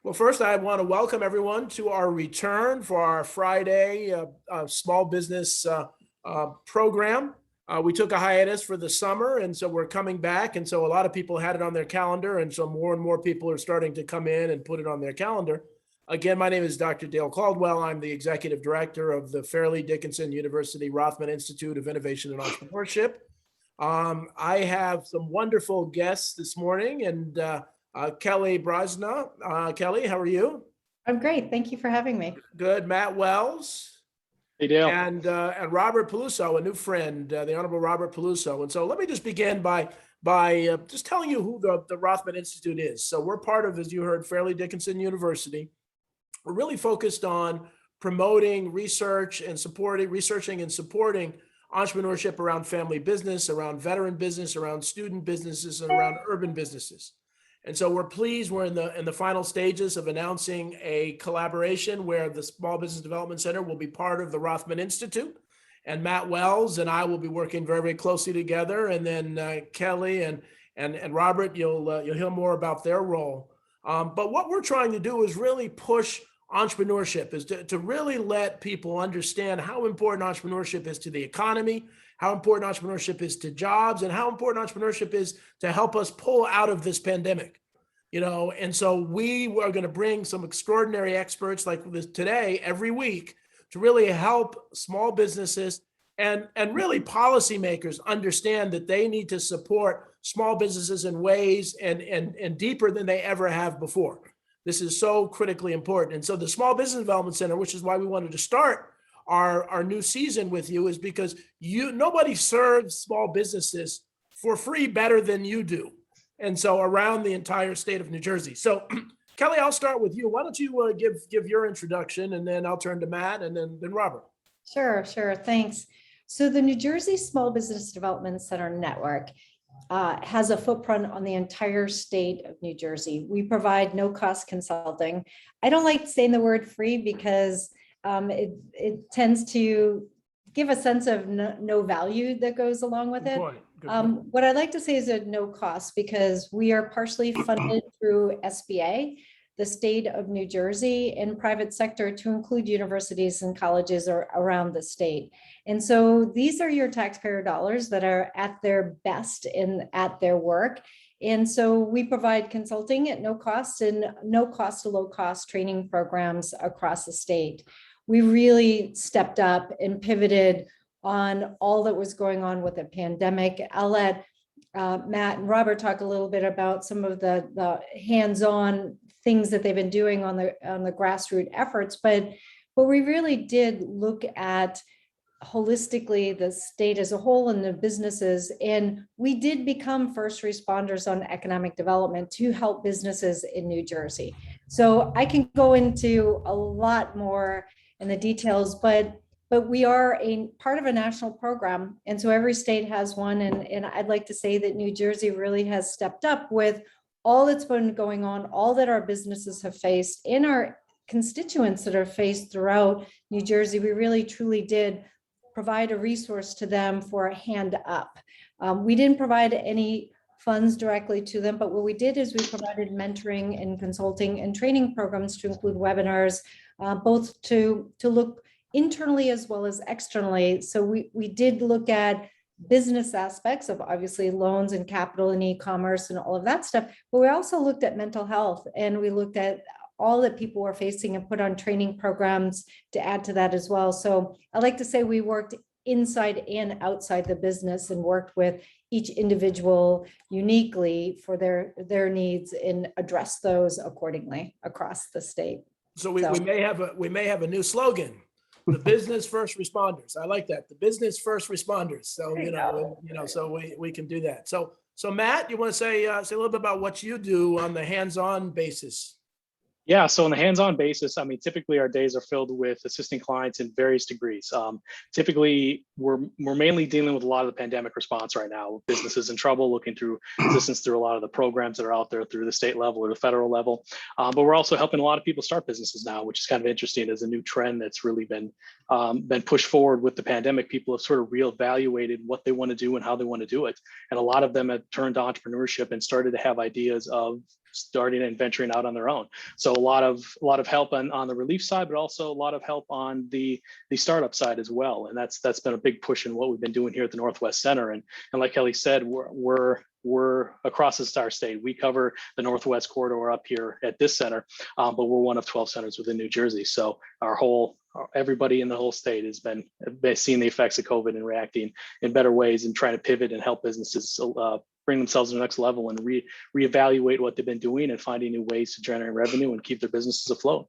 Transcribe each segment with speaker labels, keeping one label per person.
Speaker 1: Well, first, I want to welcome everyone to our return for our Friday small business program. We took a hiatus for the summer, and so we're coming back. And so a lot of people had it on their calendar, and so more and more people are starting to come in and put it on their calendar. Again, my name is Dr. Dale Caldwell. I'm the executive director of the Fairleigh Dickinson University Rothman Institute of Innovation and Entrepreneurship. I have some wonderful guests this morning, and Kelly Brozyna. Kelly, how are you?
Speaker 2: I'm great. Thank you for having me.
Speaker 1: Good. Matt Wells.
Speaker 3: Hey, Dale.
Speaker 1: And Robert Peluso, a new friend, the Honorable Robert Peluso. And so let me just begin by just telling you who the Rothman Institute is. So we're part of, as you heard, Fairleigh Dickinson University. We're really focused on promoting researching and supporting entrepreneurship around family business, around veteran business, around student businesses, and around urban businesses. And so we're pleased we're in the final stages of announcing a collaboration where the Small Business Development Center will be part of the Rothman Institute, and Matt Wells and I will be working very, very closely together. And then Kelly and Robert, you'll hear more about their role. But what we're trying to do is really push entrepreneurship, is to really let people understand how important entrepreneurship is to the economy, how important entrepreneurship is to jobs, and how important entrepreneurship is to help us pull out of this pandemic. And so we are going to bring some extraordinary experts like this today, every week, to really help small businesses and really policymakers understand that they need to support small businesses in ways and deeper than they ever have before. This is so critically important. And so the Small Business Development Center, which is why we wanted to start our new season with you, is because nobody serves small businesses for free better than you do. And so around the entire state of New Jersey. So Kelly, I'll start with you. Why don't you give your introduction, and then I'll turn to Matt and then Robert.
Speaker 2: Sure. Thanks. So the New Jersey Small Business Development Center Network has a footprint on the entire state of New Jersey. We provide no-cost consulting. I don't like saying the word free because it tends to give a sense of no value that goes along with it.
Speaker 1: Good point.
Speaker 2: What I'd like to say is at no cost, because we are partially funded through SBA, the state of New Jersey, and private sector to include universities and colleges around the state. And so these are your taxpayer dollars that are at their best at their work. And so we provide consulting at no cost and no cost to low cost training programs across the state. We really stepped up and pivoted on all that was going on with the pandemic. I'll let Matt and Robert talk a little bit about some of the hands-on things that they've been doing on the grassroots efforts, but we really did look at holistically the state as a whole and the businesses, and we did become first responders on economic development to help businesses in New Jersey. So I can go into a lot more in the details, but we are a part of a national program, and so every state has one, and I'd like to say that New Jersey really has stepped up with all that's been going on, all that our businesses have faced, and our constituents that are faced throughout New Jersey. We really truly did provide a resource to them for a hand up. We didn't provide any funds directly to them, but what we did is we provided mentoring and consulting and training programs to include webinars, both to look internally as well as externally. So we did look at business aspects of obviously loans and capital and e-commerce and all of that stuff, but we also looked at mental health, and we looked at all that people were facing and put on training programs to add to that as well. So I like to say we worked inside and outside the business and worked with each individual uniquely for their needs and address those accordingly across the state.
Speaker 1: So we may have a new slogan. The business first responders. I like that. The business first responders. So, so we can do that. So Matt, you want to say a little bit about what you do on the hands-on basis?
Speaker 3: Yeah, so on the hands-on basis, typically our days are filled with assisting clients in various degrees. Typically, we're mainly dealing with a lot of the pandemic response right now, with businesses in trouble, looking through assistance through a lot of the programs that are out there through the state level or the federal level. But we're also helping a lot of people start businesses now, which is kind of interesting as a new trend that's really been pushed forward with the pandemic. People have sort of reevaluated what they want to do and how they want to do it. And a lot of them have turned to entrepreneurship and started to have ideas of starting and venturing out on their own. So a lot of help on the relief side, but also a lot of help on the startup side as well. And that's been a big push in what we've been doing here at the Northwest Center. And like Kelly said, we're across the entire state. We cover the Northwest corridor up here at this center, but we're one of 12 centers within New Jersey. So everybody in the whole state has been seeing the effects of COVID and reacting in better ways and trying to pivot and help businesses bring themselves to the next level and reevaluate what they've been doing and finding new ways to generate revenue and keep their businesses afloat.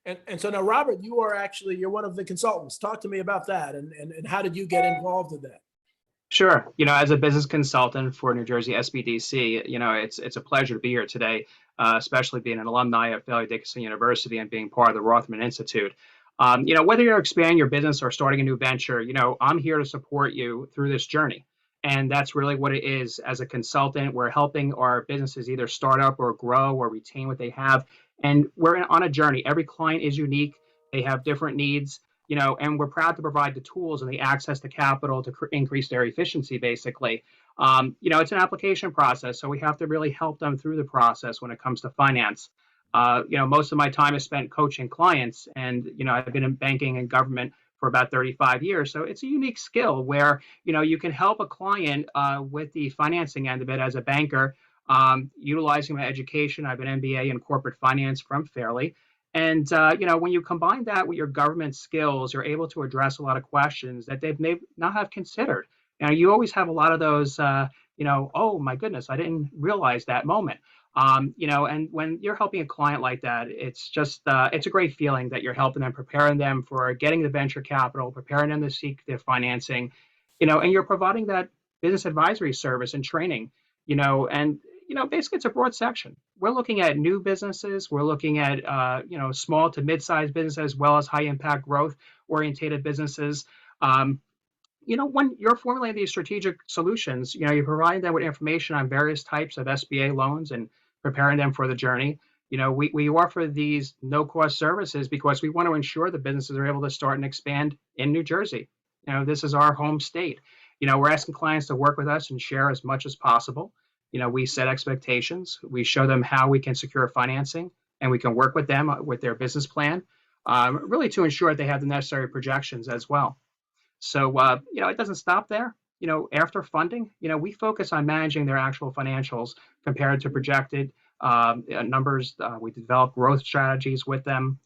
Speaker 1: And so now, Robert, you're one of the consultants. Talk to me about that, and how did you get involved in that?
Speaker 4: Sure. As a business consultant for New Jersey SBDC, it's a pleasure to be here today, especially being an alumni of Fairleigh Dickinson University and being part of the Rothman Institute. Whether you're expanding your business or starting a new venture, I'm here to support you through this journey. And that's really what it is. As a consultant, we're helping our businesses either start up or grow or retain what they have. And we're on a journey. Every client is unique. They have different needs. And we're proud to provide the tools and the access to capital to increase their efficiency, basically. It's an application process, so we have to really help them through the process when it comes to finance. Most of my time is spent coaching clients, and, I've been in banking and government for about 35 years. So it's a unique skill where, you can help a client with the financing end of it as a banker, utilizing my education. I have an MBA in corporate finance from Fairleigh. And, when you combine that with your government skills, you're able to address a lot of questions that they may not have considered. You always have a lot of those, oh, my goodness, I didn't realize that moment. And when you're helping a client like that, it's just, it's a great feeling that you're helping them, preparing them for getting the venture capital, preparing them to seek their financing, and you're providing that business advisory service and training, and basically it's a broad section. We're looking at new businesses. We're looking at, small to mid-sized businesses, as well as high impact growth orientated businesses. When you're formulating these strategic solutions, you provide them with information on various types of SBA loans and preparing them for the journey. We offer these no-cost services because we want to ensure the businesses are able to start and expand in New Jersey. This is our home state. We're asking clients to work with us and share as much as possible. We set expectations. We show them how we can secure financing, and we can work with them with their business plan, really to ensure they have the necessary projections as well. So, it doesn't stop there. After funding, we focus on managing their actual financials compared to projected numbers. We develop growth strategies with them.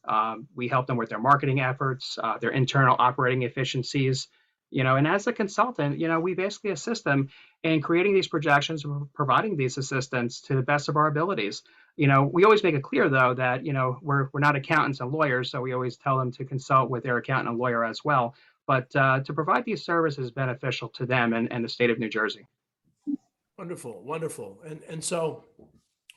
Speaker 4: We help them with their marketing efforts, their internal operating efficiencies. And as a consultant, we basically assist them in creating these projections, providing these assistance to the best of our abilities. We always make it clear, though, that, we're not accountants and lawyers, so we always tell them to consult with their accountant and lawyer as well. But to provide these services beneficial to them and the state of New Jersey.
Speaker 1: Wonderful, wonderful. And so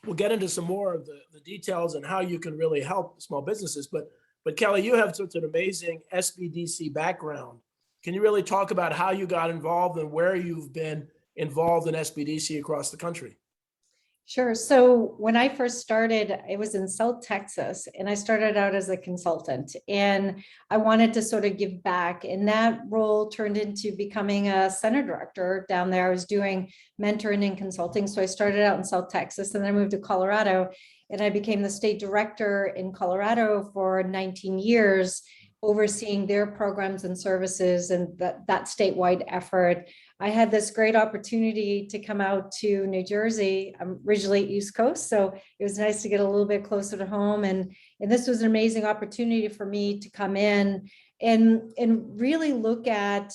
Speaker 1: we'll get into some more of the details and how you can really help small businesses. But Kelly, you have such an amazing SBDC background. Can you really talk about how you got involved and where you've been involved in SBDC across the country?
Speaker 2: Sure. So when I first started, it was in South Texas, and I started out as a consultant, and I wanted to sort of give back. And that role turned into becoming a center director down there. I was doing mentoring and consulting. So I started out in South Texas, and then I moved to Colorado, and I became the state director in Colorado for 19 years, overseeing their programs and services and that statewide effort. I had this great opportunity to come out to New Jersey. I'm originally East Coast, so it was nice to get a little bit closer to home. And this was an amazing opportunity for me to come in and really look at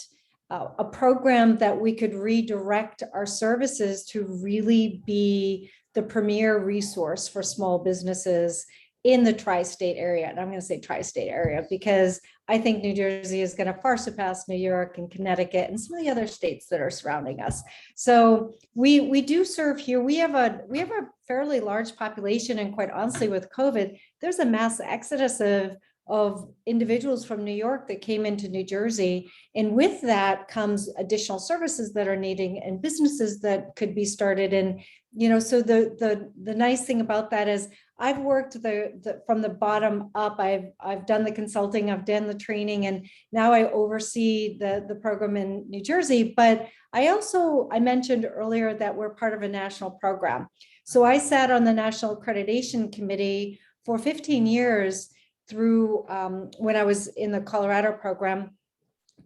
Speaker 2: a program that we could redirect our services to really be the premier resource for small businesses in the tri-state area. And I'm going to say tri-state area because I think New Jersey is going to far surpass New York and Connecticut and some of the other states that are surrounding us. So we do serve here. We have a fairly large population, and quite honestly, with COVID, there's a mass exodus of individuals from New York that came into New Jersey. And with that comes additional services that are needing and businesses that could be started. And so the nice thing about that is I've worked from the bottom up. I've done the consulting, I've done the training, and now I oversee the program in New Jersey. But I mentioned earlier that we're part of a national program. So I sat on the National Accreditation Committee for 15 years through when I was in the Colorado program.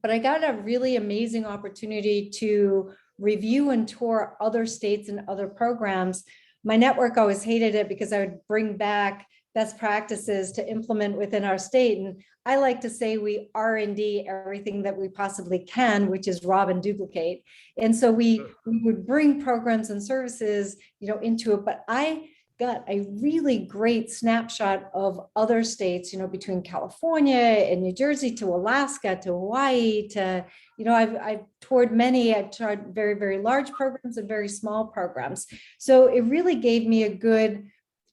Speaker 2: But I got a really amazing opportunity to review and tour other states and other programs. My network always hated it because I would bring back best practices to implement within our state. And I like to say we R&D everything that we possibly can, which is rob and duplicate. And so we would bring programs and services, into it. But I got a really great snapshot of other states, between California and New Jersey to Alaska to Hawaii to, I've toured many. I've toured very, very large programs and very small programs. So it really gave me a good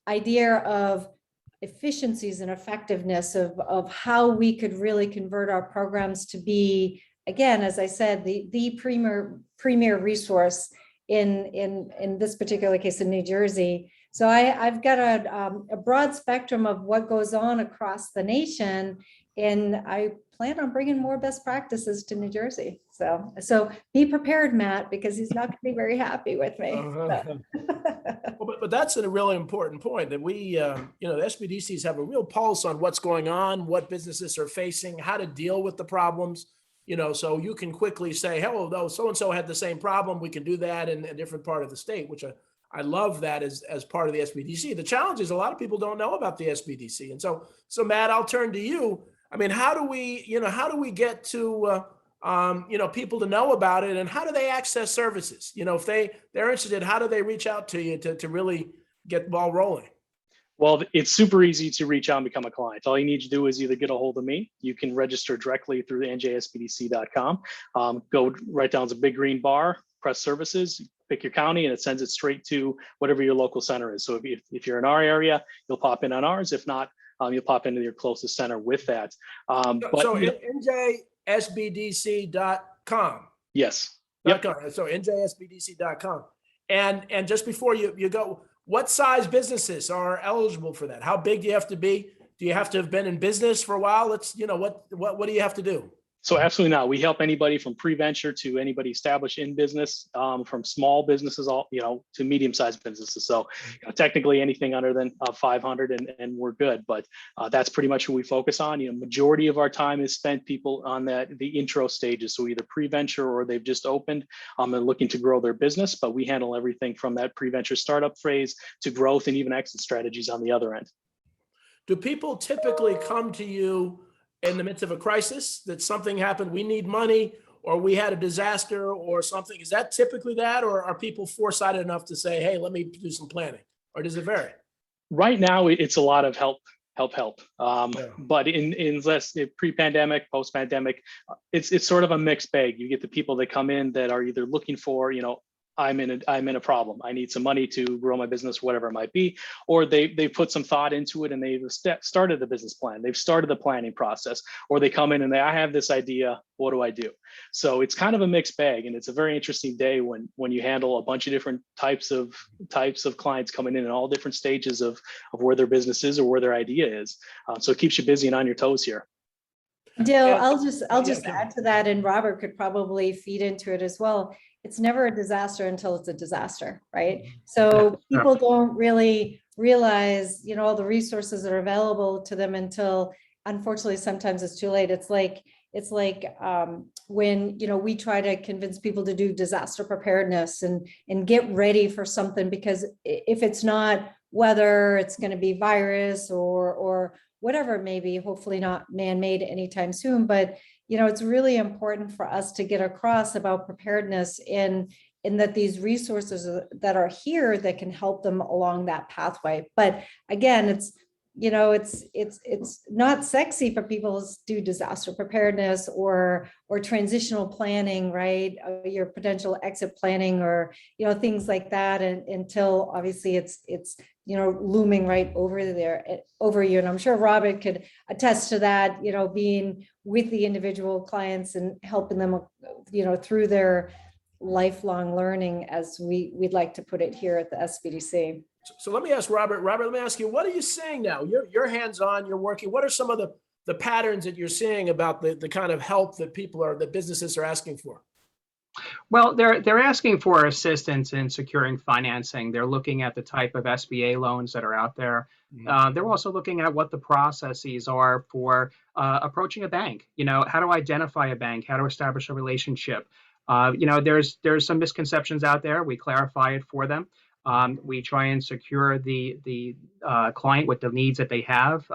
Speaker 2: idea of efficiencies and effectiveness of how we could really convert our programs to be, again, as I said, the premier resource in this particular case in New Jersey. So I've got a broad spectrum of what goes on across the nation, and I plan on bringing more best practices to New Jersey. So be prepared, Matt, because he's not going to be very happy with me.
Speaker 1: Well, but that's a really important point that we, the SBDCs have a real pulse on what's going on, what businesses are facing, how to deal with the problems. So you can quickly say, "Hello, though, so-and-so had the same problem. We can do that in a different part of the state," which I love that as part of the SBDC. The challenge is a lot of people don't know about the SBDC. And so Matt, I'll turn to you. I mean, how do we get to, people to know about it, and how do they access services? If they're interested, how do they reach out to you to really get the ball rolling?
Speaker 3: Well, it's super easy to reach out and become a client. All you need to do is either get a hold of me. You can register directly through the NJSBDC.com. Go right down to the big green bar, press services, pick your county, and it sends it straight to whatever your local center is. So if you're in our area, you'll pop in on ours. If not, you'll pop into your closest center with that.
Speaker 1: So NJSBDC.com.
Speaker 3: Yes.
Speaker 1: Yep. So NJSBDC.com. And just before you go, what size businesses are eligible for that? How big do you have to be? Do you have to have been in business for a while? What do you have to do?
Speaker 3: So absolutely not. We help anybody from pre-venture to anybody established in business, from small businesses, to medium-sized businesses. So technically anything under than 500 and we're good. But that's pretty much who we focus on. Majority of our time is spent people on the intro stages. So either pre-venture or they've just opened and looking to grow their business. But we handle everything from that pre-venture startup phase to growth and even exit strategies on the other end.
Speaker 1: Do people typically come to you in the midst of a crisis, that something happened, we need money, or we had a disaster or something? Is that typically that, or are people foresighted enough to say, "Hey, let me do some planning," or does it vary?
Speaker 3: Right now, it's a lot of help. But in less pre-pandemic, post-pandemic, it's sort of a mixed bag. You get the people that come in that are either looking for, I'm in a problem. I need some money to grow my business, whatever it might be, or they put some thought into it and they've started the business plan. They've started the planning process, or they come in and I have this idea. What do I do? So it's kind of a mixed bag, and it's a very interesting day when you handle a bunch of different types of clients coming in all different stages of where their business is or where their idea is. So it keeps you busy and on your toes here.
Speaker 2: Dale, I'll just add to that, and Robert could probably feed into it as well. It's never a disaster until it's a disaster, right? So people don't really realize, all the resources that are available to them until, unfortunately, sometimes it's too late. It's like when, we try to convince people to do disaster preparedness and get ready for something, because if it's not weather, it's going to be virus or whatever it may be, hopefully not man-made anytime soon, but it's really important for us to get across about preparedness in that these resources that are here that can help them along that pathway. But again, it's not sexy for people to do disaster preparedness or transitional planning, right? Your potential exit planning or, things like that. And until obviously it's looming right over you. And I'm sure Robert could attest to that, being with the individual clients and helping them, through their lifelong learning, as we'd like to put it here at the SBDC.
Speaker 1: So let me ask Robert. Robert, let me ask you, what are you seeing now? You're hands-on, you're working. What are some of the patterns that you're seeing about the kind of help that that businesses are asking for?
Speaker 4: Well, they're asking for assistance in securing financing. They're looking at the type of SBA loans that are out there. They're also looking at what the processes are for approaching a bank. How to identify a bank, how to establish a relationship. There's some misconceptions out there. We clarify it for them. We try and secure the client with the needs that they have.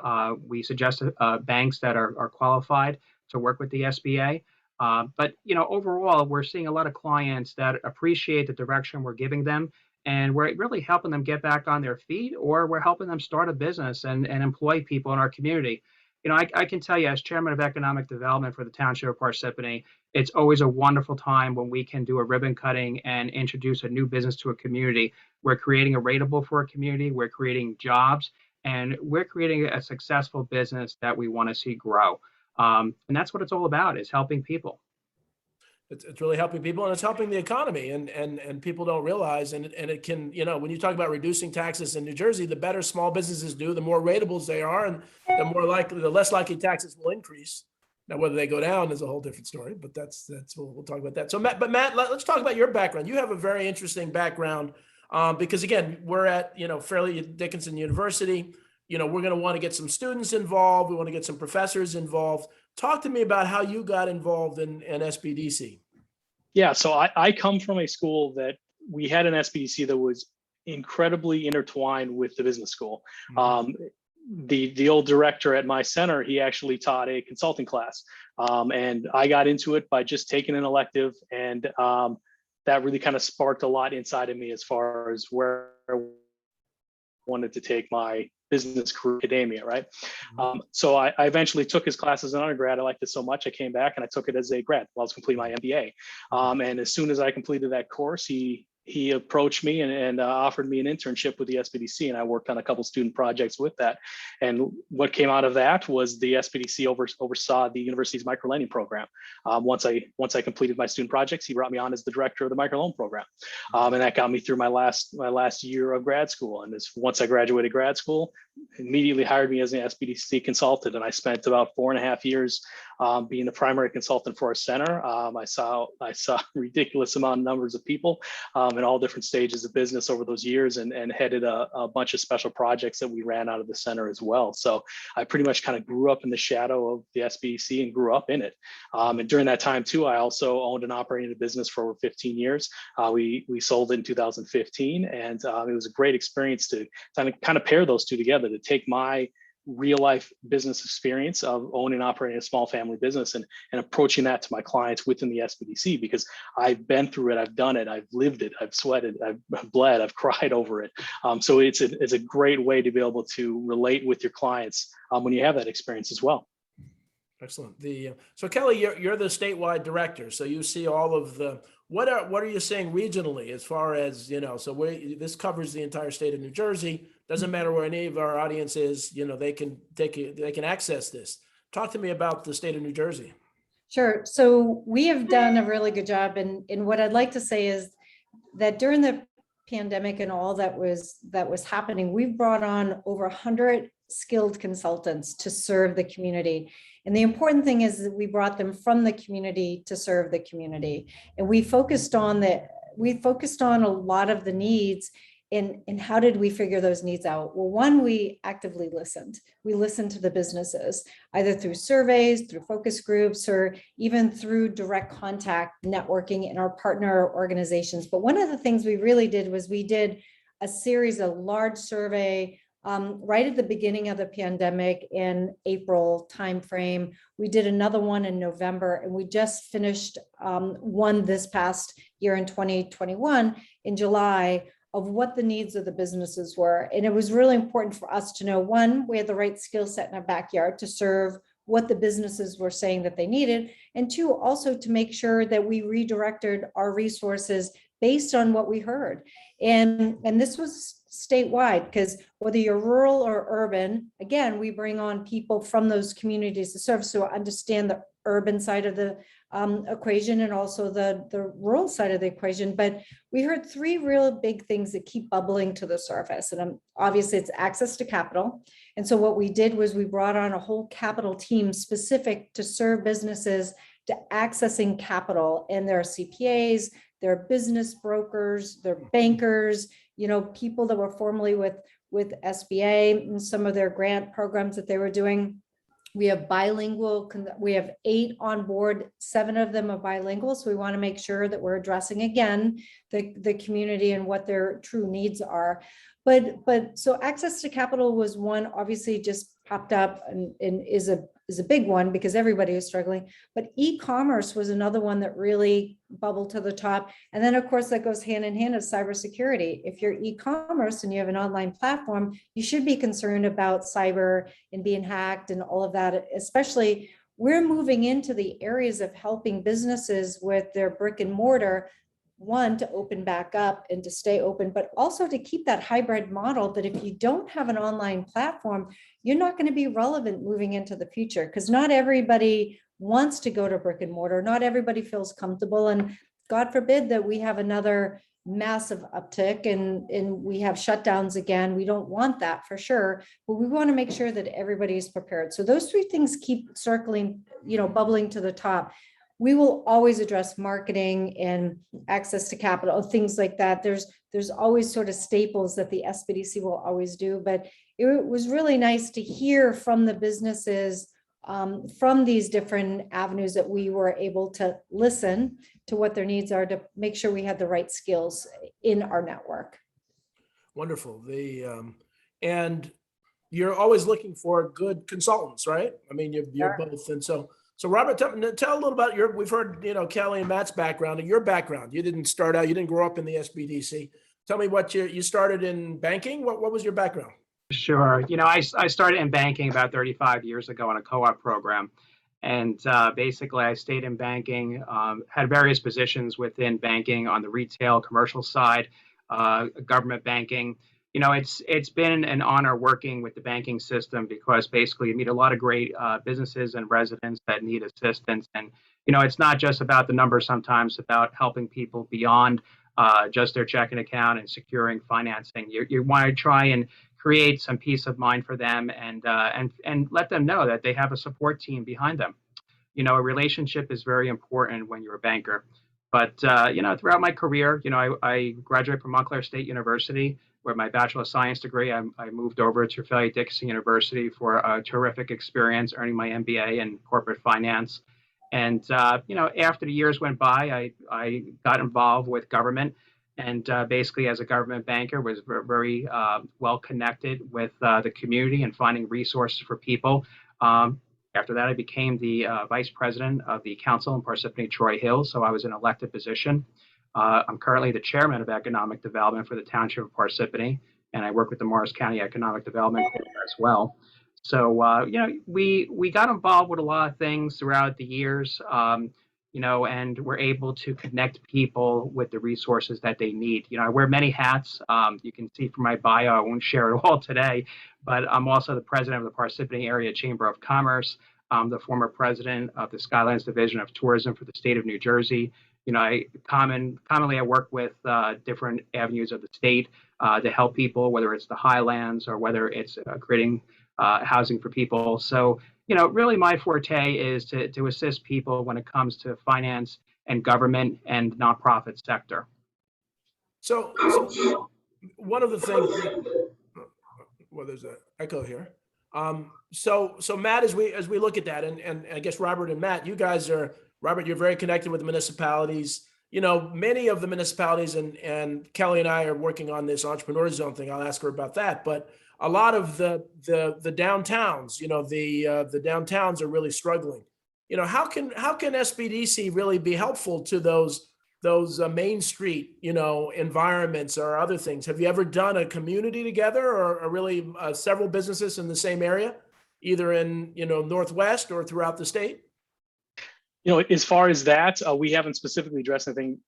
Speaker 4: We suggest banks that are qualified to work with the SBA. But overall, we're seeing a lot of clients that appreciate the direction we're giving them, and we're really helping them get back on their feet, or we're helping them start a business and employ people in our community. I can tell you, as chairman of economic development for the Township of Parsippany, it's always a wonderful time when we can do a ribbon cutting and introduce a new business to a community. We're creating a rateable for a community, we're creating jobs, and we're creating a successful business that we want to see grow. And that's what it's all about, is helping people.
Speaker 1: It's really helping people, and it's helping the economy, and people don't realize, and it can, when you talk about reducing taxes in New Jersey, the better small businesses do, the more ratables they are, and the less likely taxes will increase. Now, whether they go down is a whole different story, but we'll talk about that. So Matt, let's talk about your background. You have a very interesting background, because again, we're at, Fairleigh Dickinson University. We're going to want to get some students involved. We want to get some professors involved. Talk to me about how you got involved in SBDC.
Speaker 3: Yeah, so I come from a school that we had an SBDC that was incredibly intertwined with the business school. The old director at my center, he actually taught a consulting class, and I got into it by just taking an elective, and that really kind of sparked a lot inside of me as far as where I wanted to take my business career, academia, right? So I eventually took his class as an undergrad. I liked it so much, I came back and I took it as a grad while I was completing my MBA. And as soon as I completed that course, he approached me and offered me an internship with the SBDC, and I worked on a couple student projects with that. And what came out of that was the SBDC oversaw the university's microlending program. Once I completed my student projects, he brought me on as the director of the microloan program, and that got me through my last year of grad school. And once I graduated grad school, immediately hired me as an SBDC consultant, and I spent about 4.5 years being the primary consultant for our center. I saw ridiculous amount of numbers of people in all different stages of business over those years, and headed a bunch of special projects that we ran out of the center as well. So I pretty much kind of grew up in the shadow of the SBDC and grew up in it. And during that time too, I also owned and operated a business for over 15 years. We sold it in 2015, and it was a great experience to kind of pair those two together, to take my real life business experience of owning and operating a small family business and approaching that to my clients within the SBDC, because I've been through it, I've done it, I've lived it, I've sweated, I've bled, I've cried over it. So it's a great way to be able to relate with your clients when you have that experience as well.
Speaker 1: Excellent. So Kelly, you're the statewide director, so you see all of the. What are you saying regionally as far as, so this covers the entire state of New Jersey. Doesn't matter where any of our audience is, they can access this. Talk to me about the state of New Jersey.
Speaker 2: Sure. So we have done a really good job. And what I'd like to say is that during the pandemic and all that was happening, we've brought on over 100 skilled consultants to serve the community. And the important thing is that we brought them from the community to serve the community. And we focused on a lot of the needs. And how did we figure those needs out? Well, one, we actively listened. We listened to the businesses, either through surveys, through focus groups, or even through direct contact networking in our partner organizations. But one of the things we really did was we did a series of large survey right at the beginning of the pandemic in April timeframe. We did another one in November, and we just finished one this past year in 2021 in July, of what the needs of the businesses were. And it was really important for us to know, one, we had the right skill set in our backyard to serve what the businesses were saying that they needed, and two, also to make sure that we redirected our resources based on what we heard. And this was statewide, because whether you're rural or urban, again, we bring on people from those communities to serve, so understand the urban side of the equation and also the rural side of the equation. But we heard three real big things that keep bubbling to the surface. And obviously it's access to capital. And so what we did was we brought on a whole capital team specific to serve businesses to accessing capital. And there are CPAs, there are business brokers, there are bankers, people that were formerly with SBA and some of their grant programs that they were doing. We have bilingual, we have 8 on board, 7 of them are bilingual. So we want to make sure that we're addressing again, the community and what their true needs are. But so access to capital was one, obviously just popped up and is a big one because everybody is struggling. But e-commerce was another one that really bubbled to the top. And then of course that goes hand in hand with cybersecurity. If you're e-commerce and you have an online platform, you should be concerned about cyber and being hacked and all of that. Especially we're moving into the areas of helping businesses with their brick and mortar, one, to open back up and to stay open, but also to keep that hybrid model that if you don't have an online platform, you're not going to be relevant moving into the future because not everybody wants to go to brick and mortar. Not everybody feels comfortable. And God forbid that we have another massive uptick and we have shutdowns again. We don't want that for sure, but we want to make sure that everybody is prepared. So those 3 things keep circling, bubbling to the top. We will always address marketing and access to capital, things like that. There's always sort of staples that the SBDC will always do, but it was really nice to hear from the businesses from these different avenues that we were able to listen to what their needs are to make sure we had the right skills in our network.
Speaker 1: Wonderful. And you're always looking for good consultants, right? I mean, you're both. And so Robert, tell a little about we've heard, Kelly and Matt's background and your background. You didn't start out, you didn't grow up in the SBDC. Tell me what you started in banking. What was your background?
Speaker 4: Sure. I started in banking about 35 years ago on a co-op program. And basically I stayed in banking, had various positions within banking on the retail, commercial side, government banking. It's been an honor working with the banking system because basically you meet a lot of great businesses and residents that need assistance. And, it's not just about the numbers sometimes, about helping people beyond just their checking account and securing financing. You want to try and create some peace of mind for them and let them know that they have a support team behind them. A relationship is very important when you're a banker. But, throughout my career, I graduated from Montclair State University, where my Bachelor of Science degree, I moved over to Fairleigh-Dickinson University for a terrific experience, earning my MBA in corporate finance. And, after the years went by, I got involved with government and basically as a government banker was very well connected with the community and finding resources for people. After that, I became the vice president of the council in Parsippany Troy Hills, so I was an elected position. I'm currently the chairman of economic development for the township of Parsippany, and I work with the Morris County Economic Development Corps as well. So, we got involved with a lot of things throughout the years, and we're able to connect people with the resources that they need. I wear many hats. You can see from my bio, I won't share it all today, but I'm also the president of the Parsippany Area Chamber of Commerce. I'm the former president of the Skylands Division of Tourism for the state of New Jersey. Commonly I work with different avenues of the state to help people, whether it's the Highlands or whether it's creating housing for people. So, really my forte is to assist people when it comes to finance and government and nonprofit sector.
Speaker 1: So one of the things, there's an echo here. So Matt, as we look at that, and I guess Robert and Matt, Robert, you're very connected with the municipalities. Many of the municipalities and Kelly and I are working on this entrepreneur zone thing. I'll ask her about that. But a lot of the downtowns, the downtowns are really struggling. How can SBDC really be helpful to those Main Street, environments or other things? Have you ever done a community together or really several businesses in the same area, either in, Northwest or throughout the state?
Speaker 3: As far as that, we haven't specifically addressed anything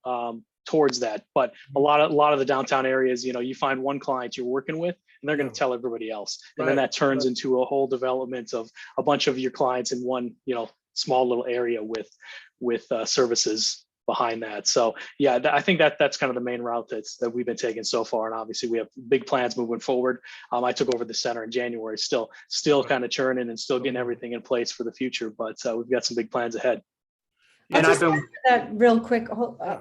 Speaker 3: towards that, but a lot of the downtown areas, you find one client you're working with and they're going to tell everybody else. And then that turns into a whole development of a bunch of your clients in one, small little area with services behind that. So yeah, I think that's kind of the main route that we've been taking so far. And obviously we have big plans moving forward. I took over the center in January, still kind of churning and still getting everything in place for the future, but we've got some big plans ahead.
Speaker 4: And I've been
Speaker 2: That real quick.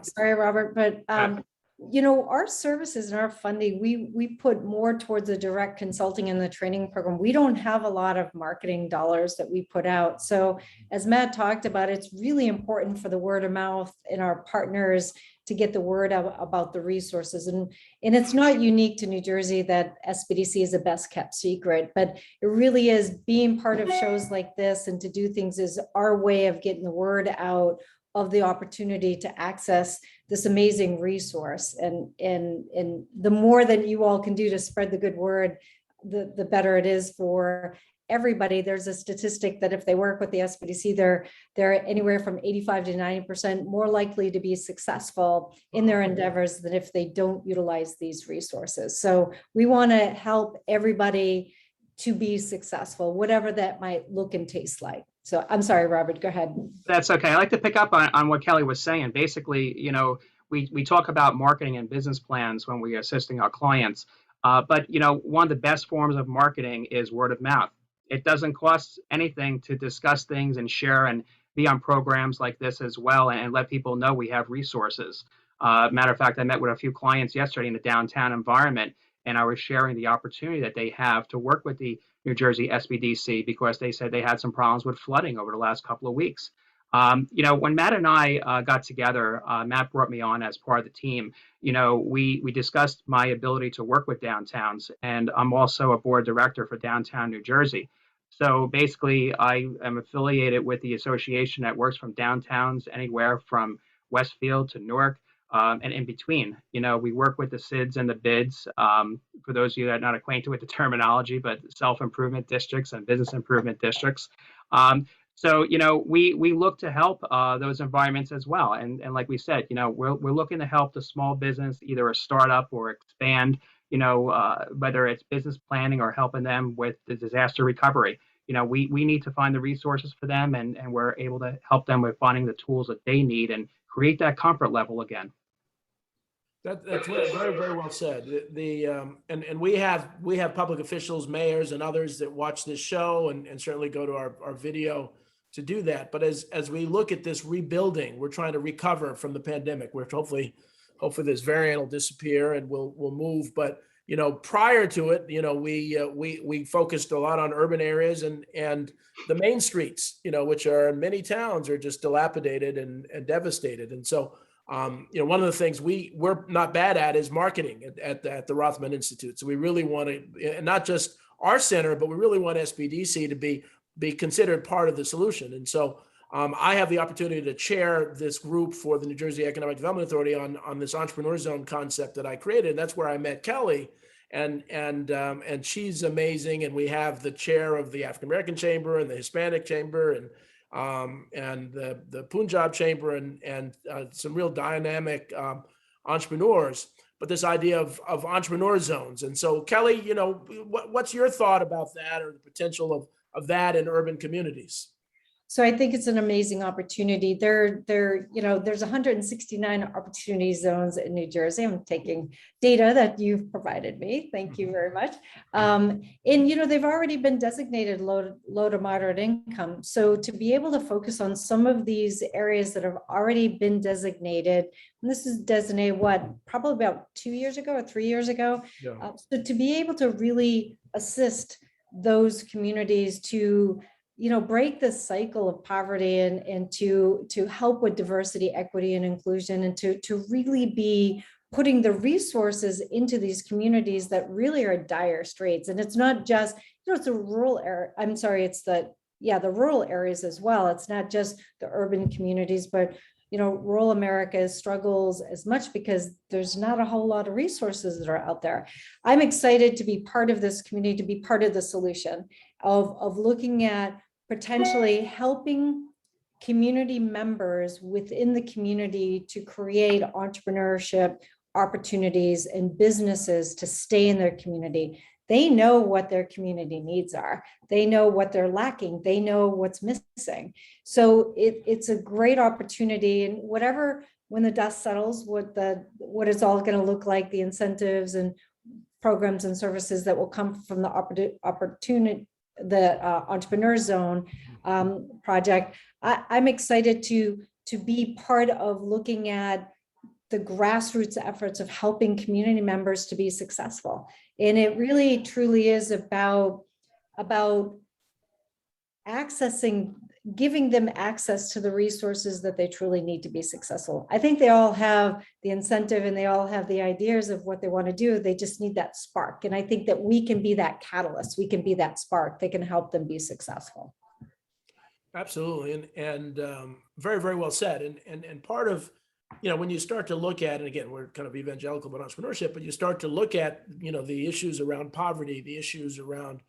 Speaker 2: Sorry, Robert, but you know, our services and our funding, we put more towards the direct consulting and the training program. We don't have a lot of marketing dollars that we put out. So as Matt talked about, it's really important for the word of mouth and our partners to get the word out about the resources. And it's not unique to New Jersey that SBDC is a best kept secret, but it really is. Being part of shows like this and to do things is our way of getting the word out of the opportunity to access this amazing resource. And the more that you all can do to spread the good word, the better it is for everybody. There's a statistic that if they work with the SBDC, they're anywhere from 85 to 90% more likely to be successful in their endeavors than if they don't utilize these resources. So we want to help everybody to be successful, whatever that might look and taste like. So I'm sorry, Robert, go ahead.
Speaker 4: That's okay. I like to pick up on what Kelly was saying. Basically, you know, we talk about marketing and business plans when we're assisting our clients. But, you know, one of the best forms of marketing is word of mouth. It doesn't cost anything to discuss things and share and be on programs like this as well and let people know we have resources. Matter of fact, I met with a few clients yesterday in the downtown environment, and I was sharing the opportunity that they have to work with the New Jersey SBDC because they said they had some problems with flooding over the last couple of weeks. You know, when Matt and I got together, Matt brought me on as part of the team. You know, we discussed my ability to work with downtowns, and I'm also a board director for Downtown New Jersey. So basically, I am affiliated with the association that works from downtowns anywhere from Westfield to Newark. And in between, you know, we work with the SIDS and the BIDs. For those of you that are not acquainted with the terminology, but self-improvement districts and business improvement districts. So, you know, we look to help those environments as well. And like we said, you know, we're looking to help the small business, either a startup or expand, you know, whether it's business planning or helping them with the disaster recovery. You know, we need to find the resources for them, and we're able to help them with finding the tools that they need and create that comfort level again.
Speaker 1: That's very, very well said. And we have public officials, mayors, and others that watch this show and certainly go to our video to do that. But as we look at this rebuilding, we're trying to recover from the pandemic, where hopefully this variant will disappear and we'll move. But you know, prior to it, you know, we focused a lot on urban areas and the main streets, you know, which are in many towns are just dilapidated and devastated. And so, you know, one of the things we're not bad at is marketing at the Rothman Institute. So we really want to, not just our center, but we really want SBDC to be considered part of the solution. And so I have the opportunity to chair this group for the New Jersey Economic Development Authority on this entrepreneur zone concept that I created. And that's where I met Kelly, and she's amazing. And we have the chair of the African American Chamber and the Hispanic Chamber and the Punjab Chamber and some real dynamic entrepreneurs. But this idea of entrepreneur zones. And so, Kelly, you know, what's your thought about that, or the potential of that in urban communities?
Speaker 2: So I think it's an amazing opportunity. You know, there's 169 opportunity zones in New Jersey. I'm taking data that you've provided me. Thank you very much. And, you know, they've already been designated low to moderate income. So to be able to focus on some of these areas that have already been designated, and this is designated, probably about 2 years ago or 3 years ago.
Speaker 1: Yeah.
Speaker 2: So to be able to really assist those communities to, you know, break the cycle of poverty and to help with diversity, equity, and inclusion, and to really be putting the resources into these communities that really are dire straits. And it's not just, you know, it's a rural area. I'm sorry, it's the rural areas as well. It's not just the urban communities, but, you know, rural America struggles as much because there's not a whole lot of resources that are out there. I'm excited to be part of this community, to be part of the solution of looking at potentially helping community members within the community to create entrepreneurship opportunities and businesses to stay in their community. They know what their community needs are. They know what they're lacking. They know what's missing. So it's a great opportunity, and whatever, when the dust settles, what it's all going to look like, the incentives and programs and services that will come from the opportunity, the Entrepreneur Zone project. I'm excited to be part of looking at the grassroots efforts of helping community members to be successful. And it really truly is about accessing, giving them access to the resources that they truly need to be successful. I think they all have the incentive and they all have the ideas of what they want to do. They just need that spark. And I think that we can be that catalyst. We can be that spark that can help them be successful.
Speaker 1: Absolutely. And very, very well said. And part of, when you start to look at, and again, we're kind of evangelical about entrepreneurship, but you start to look at, the issues around poverty, the issues around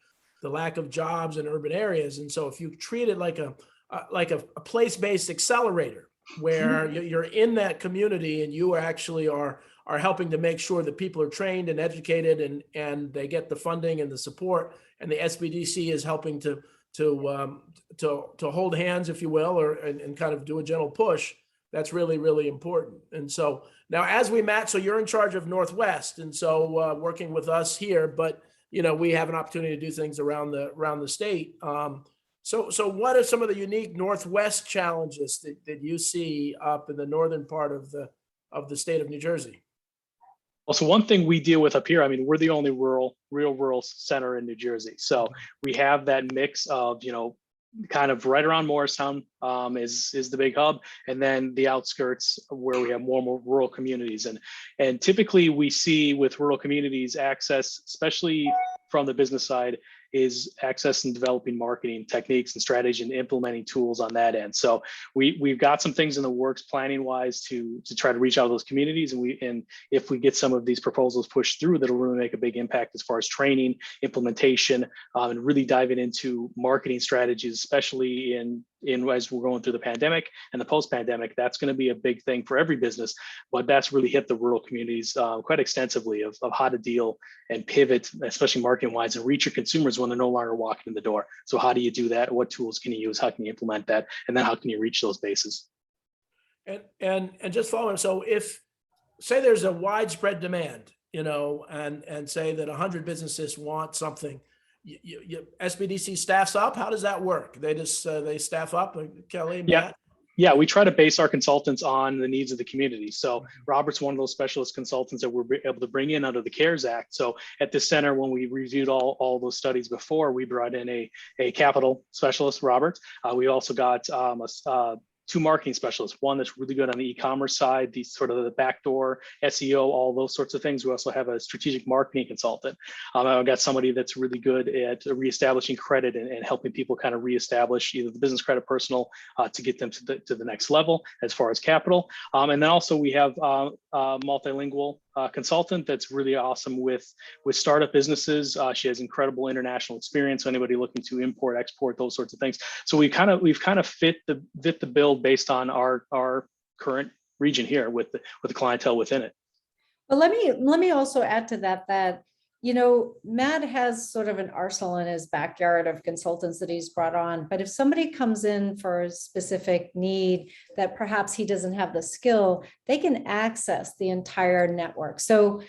Speaker 1: the lack of jobs in urban areas. And so if you treat it like a place-based accelerator, where you're in that community and you actually are helping to make sure that people are trained and educated and they get the funding and the support, and the SBDC is helping to hold hands, if you will, and kind of do a gentle push. That's really, really important. And so now, as we match, so you're in charge of Northwest, and so working with us here, but we have an opportunity to do things around the state. So what are some of the unique Northwest challenges that you see up in the northern part of the state of New Jersey?
Speaker 3: Well, so one thing we deal with up here, I mean, we're the only real rural center in New Jersey. So we have that mix of, kind of right around Morristown is the big hub, and then the outskirts where we have more rural communities. And typically we see with rural communities access, especially from the business side, is access and developing marketing techniques and strategy and implementing tools on that end. So we've got some things in the works planning wise to try to reach out to those communities. And if we get some of these proposals pushed through, that'll really make a big impact as far as training, implementation, and really diving into marketing strategies, especially in as we're going through the pandemic and the post-pandemic. That's going to be a big thing for every business, but that's really hit the rural communities quite extensively of how to deal and pivot, especially marketing wise, and reach your consumers when they're no longer walking in the door. So how do you do that? What tools can you use? How can you implement that? And then how can you reach those bases?
Speaker 1: And just following, so if say there's a widespread demand, and say that 100 businesses want something, SBDC staffs up. How does that work? They just they staff up, Kelly, Matt?
Speaker 3: Yeah, we try to base our consultants on the needs of the community. So Robert's one of those specialist consultants that we're able to bring in under the CARES Act. So at this center, when we reviewed all those studies before, we brought in a capital specialist, Robert. We also got two marketing specialists, one that's really good on the e-commerce side, the sort of the backdoor SEO, all those sorts of things. We also have a strategic marketing consultant. I've got somebody that's really good at reestablishing credit and helping people kind of reestablish either the business credit, personal, to get them to the next level as far as capital. And then also we have a multilingual consultant that's really awesome with startup businesses. She has incredible international experience. So anybody looking to import, export, those sorts of things. So we've kind of fit the bill based on our current region here with the clientele within it.
Speaker 2: Well, let me also add to that Matt has sort of an arsenal in his backyard of consultants that he's brought on. But if somebody comes in for a specific need that perhaps he doesn't have the skill, they can access the entire network. So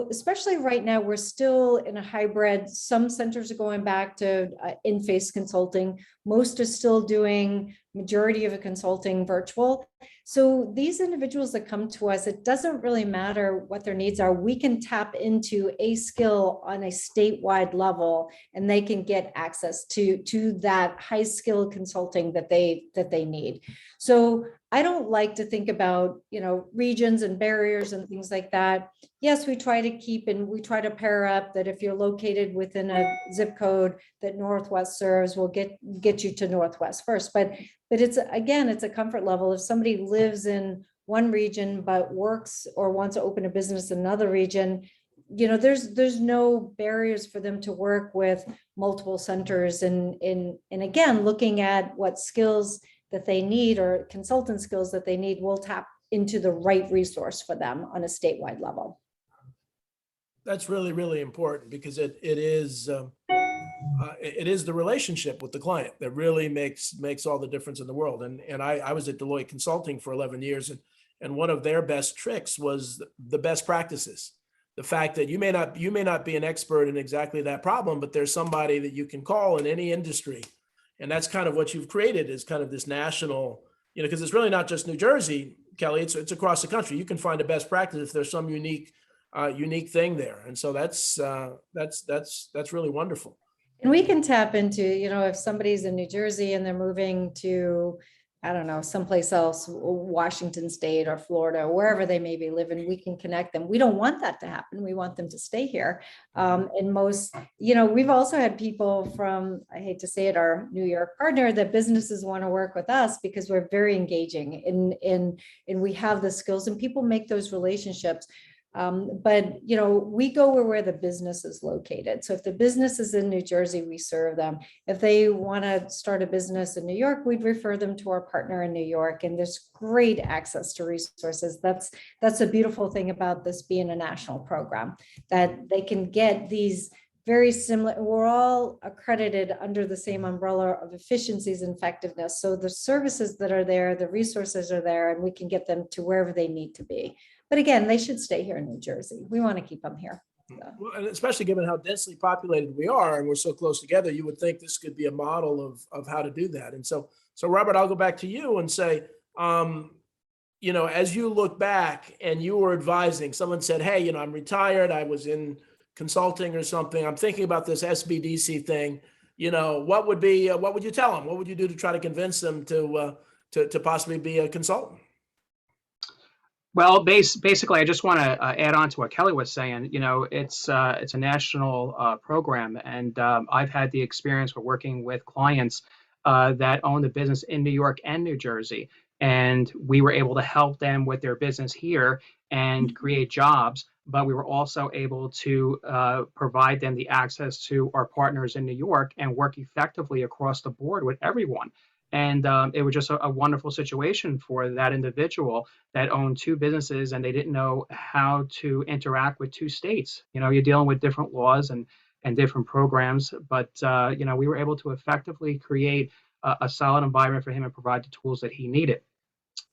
Speaker 2: especially right now, we're still in a hybrid. Some centers are going back to in-face consulting. Most are still doing majority of a consulting virtual. So these individuals that come to us, it doesn't really matter what their needs are. We can tap into a skill on a statewide level, and they can get access to that high skill consulting that they need. So I don't like to think about, regions and barriers and things like that. Yes, we try to pair up that if you're located within a zip code that Northwest serves, we'll get you to Northwest first. But it's a comfort level. If somebody lives in one region but works or wants to open a business in another region, there's no barriers for them to work with multiple centers. And again, looking at what skills that they need or consultant skills that they need, we'll tap into the right resource for them on a statewide level.
Speaker 1: That's really, really important because it is the relationship with the client that really makes all the difference in the world. And I was at Deloitte Consulting for 11 years, and one of their best tricks was the best practices. The fact that you may not be an expert in exactly that problem, but there's somebody that you can call in any industry. And that's kind of what you've created, is kind of this national, because it's really not just New Jersey, Kelly, it's across the country. You can find a best practice if there's some unique thing there. And so that's really wonderful.
Speaker 2: And we can tap into, if somebody's in New Jersey and they're moving to, I don't know, someplace else, Washington State or Florida, wherever they may be living, we can connect them. We don't want that to happen. We want them to stay here. And most, we've also had people from, I hate to say it, our New York partner, that businesses want to work with us because we're very engaging and we have the skills, and people make those relationships. But we go where the business is located. So if the business is in New Jersey, we serve them. If they want to start a business in New York, we'd refer them to our partner in New York. And there's great access to resources. That's a beautiful thing about this being a national program, that they can get these very similar. We're all accredited under the same umbrella of efficiencies and effectiveness. So the services that are there, the resources are there, and we can get them to wherever they need to be. But again, they should stay here in New Jersey. We want to keep them here. So.
Speaker 1: Well, and especially given how densely populated we are, and we're so close together, you would think this could be a model of how to do that. And so Robert, I'll go back to you and say, as you look back and you were advising, someone said, hey, I'm retired, I was in consulting or something, I'm thinking about this SBDC thing, what would you tell them? What would you do to try to convince them to possibly be a consultant?
Speaker 4: Well, basically, I just want to add on to what Kelly was saying. It's a national program, and I've had the experience of working with clients that own the business in New York and New Jersey, and we were able to help them with their business here and create jobs. But we were also able to provide them the access to our partners in New York and work effectively across the board with everyone. And it was just a wonderful situation for that individual that owned two businesses, and they didn't know how to interact with two states. You're dealing with different laws and different programs, but we were able to effectively create a solid environment for him and provide the tools that he needed.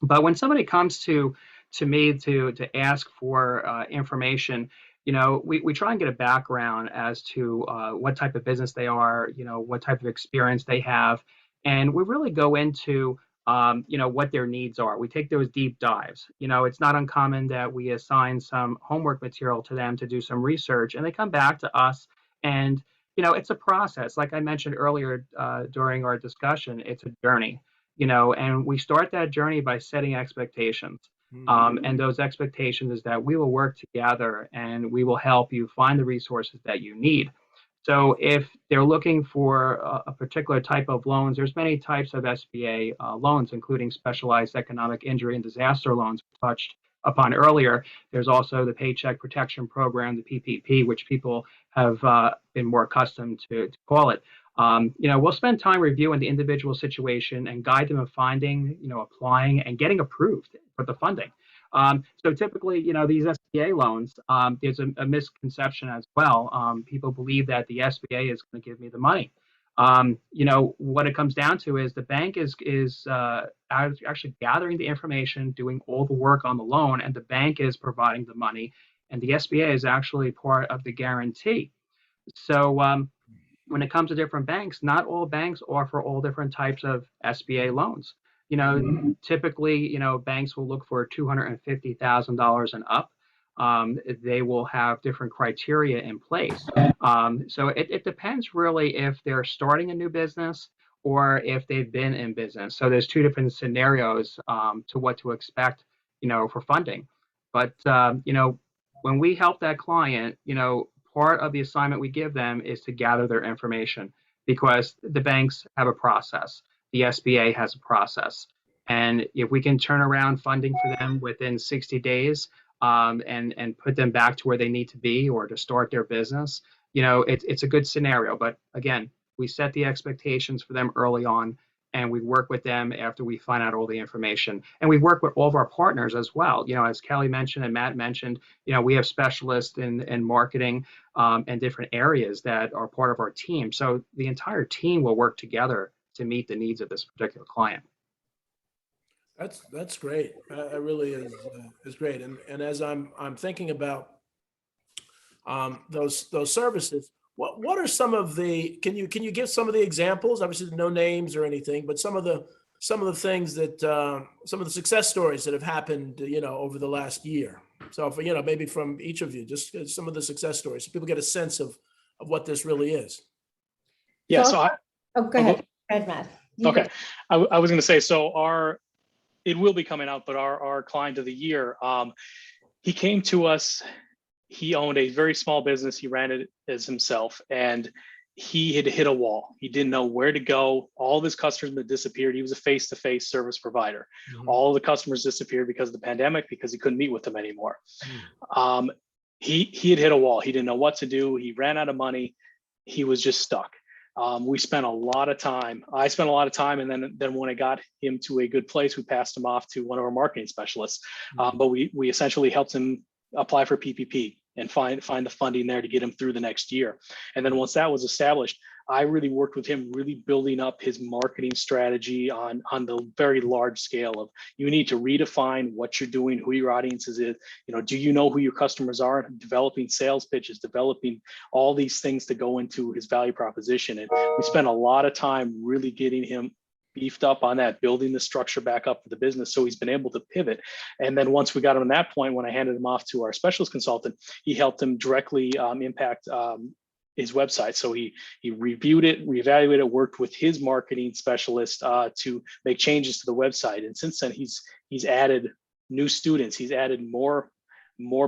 Speaker 4: But when somebody comes to me to ask for information, we try and get a background as to what type of business they are, what type of experience they have. And we really go into, what their needs are. We take those deep dives. It's not uncommon that we assign some homework material to them to do some research, and they come back to us. And, it's a process. Like I mentioned earlier during our discussion, it's a journey, and we start that journey by setting expectations. And those expectations is that we will work together and we will help you find the resources that you need. So if they're looking for a particular type of loans, there's many types of SBA loans, including specialized economic injury and disaster loans we touched upon earlier. There's also the Paycheck Protection Program, the PPP, which people have been more accustomed to call it. We'll spend time reviewing the individual situation and guide them in finding, applying and getting approved for the funding. So typically, these SBA loans, there's a misconception as well. People believe that the SBA is going to give me the money. What it comes down to is the bank is actually gathering the information, doing all the work on the loan, and the bank is providing the money, and the SBA is actually part of the guarantee. So when it comes to different banks, not all banks offer all different types of SBA loans. Typically, banks will look for $250,000 and up. They will have different criteria in place. So it depends really if they're starting a new business or if they've been in business. So there's two different scenarios to what to expect, for funding. But, when we help that client, part of the assignment we give them is to gather their information, because the banks have a process. The SBA has a process. And if we can turn around funding for them within 60 days and put them back to where they need to be or to start their business, it's a good scenario. But again, we set the expectations for them early on, and we work with them after we find out all the information. And we work with all of our partners as well. As Kelly mentioned and Matt mentioned, we have specialists in marketing and different areas that are part of our team. So the entire team will work together to meet the needs of this particular client.
Speaker 1: That's great. It really is great. And as I'm thinking about those services, what are some of the, can you give some of the examples? Obviously no names or anything, but some of the things that some of the success stories that have happened over the last year. So for, maybe from each of you, just some of the success stories, so people get a sense of what this really is.
Speaker 3: Yeah.
Speaker 2: So
Speaker 3: So
Speaker 2: go ahead. Go ahead, Matt.
Speaker 3: okay. I was going to say, so it will be coming out, but our client of the year, he came to us. He owned a very small business. He ran it as himself, and he had hit a wall. He didn't know where to go. All of his customers had disappeared. He was a face-to-face service provider.
Speaker 1: Mhm.
Speaker 3: All the customers disappeared because of the pandemic, because he couldn't meet with them anymore. He had hit a wall. He didn't know what to do. He ran out of money. He was just stuck. We spent a lot of time. I spent a lot of time, and then when I got him to a good place, we passed him off to one of our marketing specialists. But we essentially helped him apply for PPP and find the funding there to get him through the next year. And then once that was established, I really worked with him, really building up his marketing strategy on the very large scale of, you need to redefine what you're doing, who your audiences is. Do you know who your customers are? Developing sales pitches, developing all these things to go into his value proposition. And we spent a lot of time really getting him beefed up on that, building the structure back up for the business, so he's been able to pivot. And then once we got him to that point, when I handed him off to our specialist consultant, he helped him directly impact his website. So he reviewed it, reevaluated, worked with his marketing specialist to make changes to the website. And since then, he's added new students, he's added more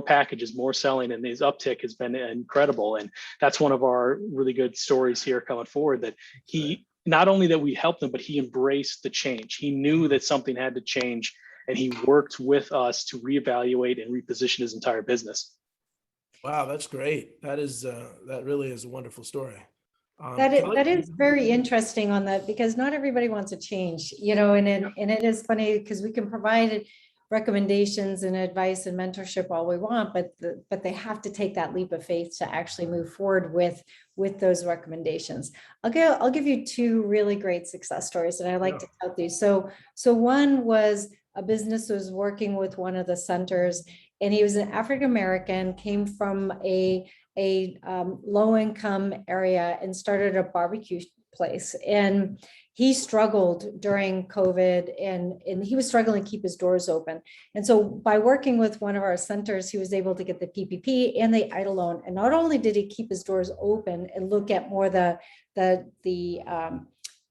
Speaker 3: packages, more selling, and his uptick has been incredible. And that's one of our really good stories here coming forward, that he, not only that we helped him, but he embraced the change. He knew that something had to change, and he worked with us to reevaluate and reposition his entire business.
Speaker 1: Wow, that's great. That really is a wonderful story.
Speaker 2: That is very interesting on that, because not everybody wants to change, and it is funny because we can provide recommendations and advice and mentorship all we want, but they have to take that leap of faith to actually move forward with those recommendations. I'll give you two really great success stories that I like to tell these. So one was a business that was working with one of the centers, and he was an African American, came from a low income area and started a barbecue place. And he struggled during COVID, and he was struggling to keep his doors open. And so by working with one of our centers, he was able to get the PPP and the EIDL loan. And not only did he keep his doors open and look at more the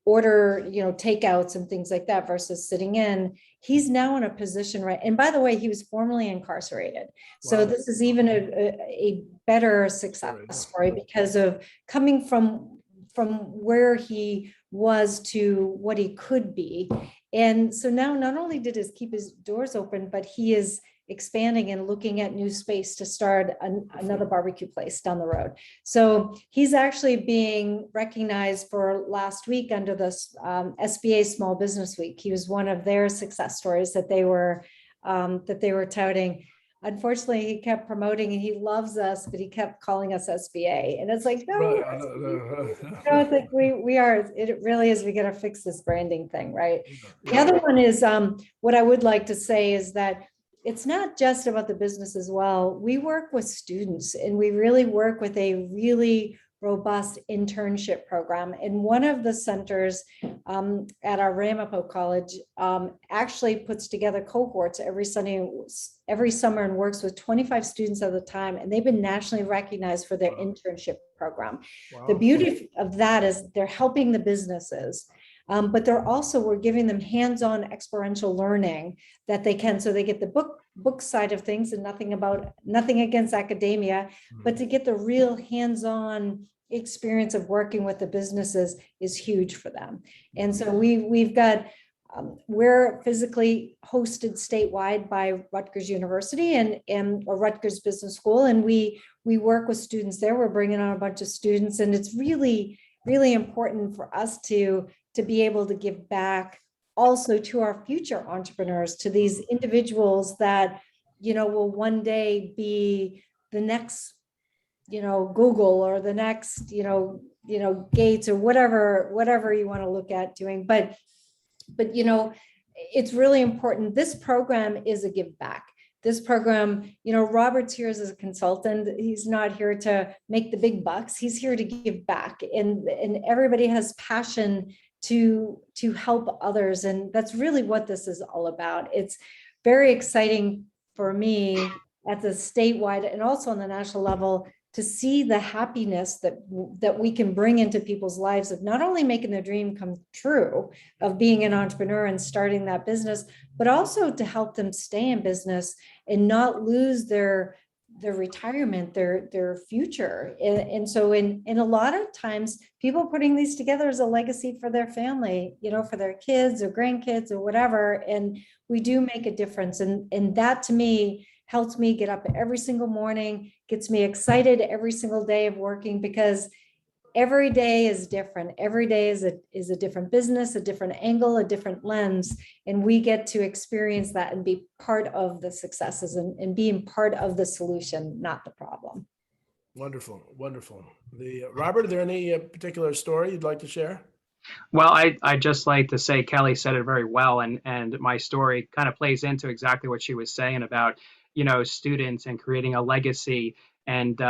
Speaker 2: order, takeouts and things like that versus sitting in, he's now in a position, right? And by the way, he was formerly incarcerated. So
Speaker 1: Wow.
Speaker 2: this is even a better success story because of coming from where he was to what he could be. And so now not only did he keep his doors open, but he is expanding and looking at new space to start another barbecue place down the road. So he's actually being recognized for last week under the SBA Small Business Week. He was one of their success stories that they were touting. Unfortunately, he kept promoting, and he loves us, but he kept calling us SBA. And it's like, no, it's like we are, it really is, we got to fix this branding thing, right? The other one is, what I would like to say is that it's not just about the business as well. We work with students, and we really work with a really robust internship program. And one of the centers at our Ramapo College actually puts together cohorts every summer and works with 25 students at a time. And they've been nationally recognized for their internship program. Wow. The beauty of that is they're helping the businesses, but we're giving them hands-on experiential learning that they can, so they get the book side of things, and nothing against academia, but to get the real hands-on experience of working with the businesses is huge for them. And so we're physically hosted statewide by Rutgers University or Rutgers Business School, and we work with students there. We're bringing on a bunch of students, and it's really really important for us to be able to give back also to our future entrepreneurs, to these individuals that, will one day be the next, Google, or the next, Gates, or whatever you want to look at doing. But it's really important. This program is a give back. This program, Robert's here as a consultant. He's not here to make the big bucks. He's here to give back, and everybody has passion to help others. And that's really what this is all about. It's very exciting for me at the statewide and also on the national level to see the happiness that we can bring into people's lives of not only making their dream come true of being an entrepreneur and starting that business, but also to help them stay in business and not lose their retirement, their future. And so in a lot of times, people putting these together as a legacy for their family, for their kids or grandkids or whatever. And we do make a difference. And that to me helps me get up every single morning, gets me excited every single day of working, because every day is different. Every day is a different business, a different angle, a different lens. And we get to experience that and be part of the successes and being part of the solution, not the problem.
Speaker 1: Wonderful. Wonderful. Robert, are there any particular story you'd like to share?
Speaker 4: Well, I just like to say Kelly said it very well, and my story kind of plays into exactly what she was saying about, students and creating a legacy and,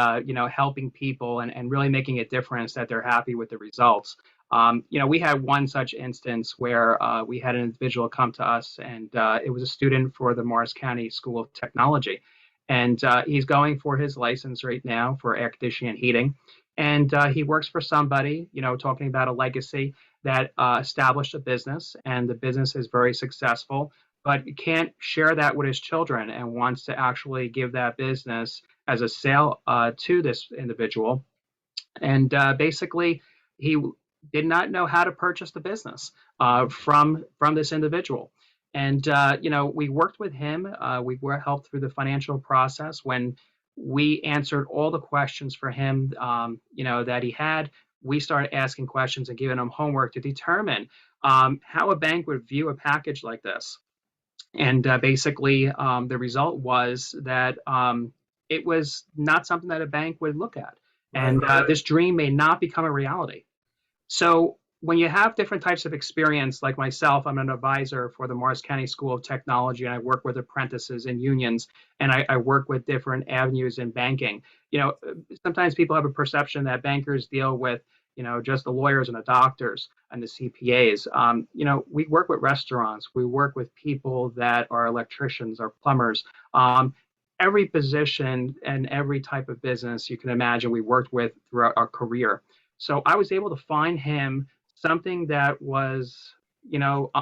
Speaker 4: helping people and really making a difference that they're happy with the results. We had one such instance where we had an individual come to us, and it was a student for the Morris County School of Technology. And he's going for his license right now for air conditioning and heating. And he works for somebody, talking about a legacy that established a business, and the business is very successful, but can't share that with his children and wants to actually give that business as a sale to this individual. And basically, he did not know how to purchase the business from this individual. And, we worked with him. We were helped through the financial process. When we answered all the questions for him, that he had, we started asking questions and giving him homework to determine how a bank would view a package like this. And basically, the result was that it was not something that a bank would look at. And this dream may not become a reality. So when you have different types of experience, like myself, I'm an advisor for the Morris County School of Technology, and I work with apprentices and unions, and I work with different avenues in banking. Sometimes people have a perception that bankers deal with, just the lawyers and the doctors and the CPAs. We work with restaurants. We work with people that are electricians or plumbers. Every position and every type of business you can imagine we worked with throughout our career. So I was able to find him something that was,